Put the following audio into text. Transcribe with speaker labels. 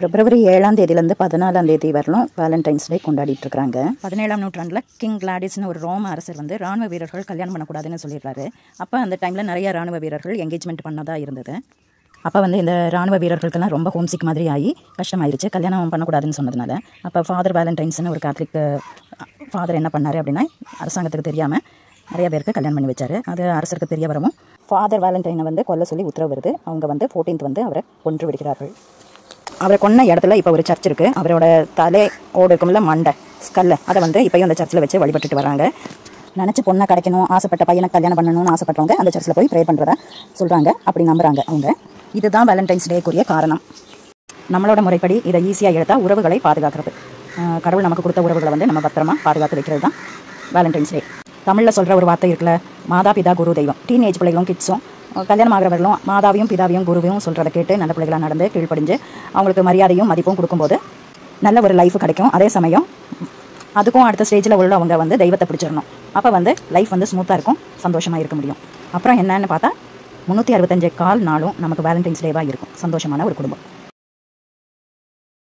Speaker 1: பிப்ரவரி 7ஆம் தேதியிலேருந்து 14ஆம் தேதி வரலும் வேலண்டைன்ஸ் டே கொண்டாடிட்டு இருக்காங்க. 17ஆம் நூற்றாண்டில் கிங் கிளாடிஸ்னு ஒரு ரோம அரசர் வந்து ராணுவ வீரர்கள் கல்யாணம் பண்ணக்கூடாதுன்னு சொல்லிடுறாரு. அப்போ அந்த டைமில் நிறைய ராணுவ வீரர்கள் என்கேஜ்மெண்ட் பண்ணதாக இருந்தது. அப்போ வந்து இந்த ராணுவ வீரர்களுக்கெல்லாம் ரொம்ப ஹோம்சிக் மாதிரி ஆகி கஷ்டமாயிருச்சு கல்யாணம் பண்ணக்கூடாதுன்னு சொன்னதுனால. அப்போ ஃபாதர் வேலண்டைன்ஸ்னு ஒரு கேத்தலிக் ஃபாதர் என்ன பண்ணார் அப்படின்னா, அரசாங்கத்துக்கு தெரியாமல் நிறைய பேருக்கு கல்யாணம் பண்ணி வச்சார். அது அரசருக்கு தெரிய வரவும் ஃபாதர் வேலண்டைனை வந்து கொல்ல சொல்லி உத்தரவு வருது. அவங்க வந்து 14th வந்து அவரை கொன்று விடுகிறார்கள். அவரை கொன்ன இடத்துல இப்போ ஒரு சர்ச் இருக்குது. அவரோட தலையோடு இருக்கும்ல மண்டை ஸ்கல்ல, அதை வந்து இப்போயும் அந்த சர்ச்சில் வச்சு வழிபட்டுட்டு வராங்க. நினச்சி பொண்ணை கிடைக்கணும் ஆசைப்பட்ட பையனை கல்யாணம் பண்ணணும்னு ஆசைப்பட்டவங்க அந்த சர்ச்சில் போய் ப்ரே பண்ணுறதா சொல்கிறாங்க. அப்படி நம்புகிறாங்க அவங்க. இதுதான் வேலண்டைன்ஸ் டேக்குரிய காரணம். நம்மளோட முறைப்படி இதை ஈஸியாக எடுத்தால் உறவுகளை பாதுகாக்கிறது. கடவுள் நமக்கு கொடுத்த உறவுகளை வந்து நம்ம பத்திரமா பாதுகாத்து வைக்கிறது தான் வேலண்டைன்ஸ் டே. தமிழில் சொல்கிற ஒரு வார்த்தை இருக்குல்ல, மாதா பிதா குரு தெய்வம். டீனேஜ் பிள்ளைகளும் கிட்ஸும் கல்யாணம் ஆகிறவர்களும் மாதாவையும் பிதாவையும் குருவையும் சொல்கிறத கேட்டு நல்ல பிள்ளைகளாக நடந்து கீழ்ப்படிஞ்சு அவங்களுக்கு மரியாதையும் மதிப்பும் கொடுக்கும்போது நல்ல ஒரு லைஃப் கிடைக்கும். அதே சமயம் அதுக்கும் அடுத்த ஸ்டேஜில் உள்ள அவங்க வந்து தெய்வத்தை பிடிச்சிடணும். அப்போ வந்து லைஃப் வந்து ஸ்மூத்தாக இருக்கும், சந்தோஷமாக இருக்க முடியும். அப்புறம் என்னன்னு பார்த்தா 365 கால் நாளும் நமக்கு வேலண்டைன்ஸ் டேவாக இருக்கும். சந்தோஷமான ஒரு குடும்பம்.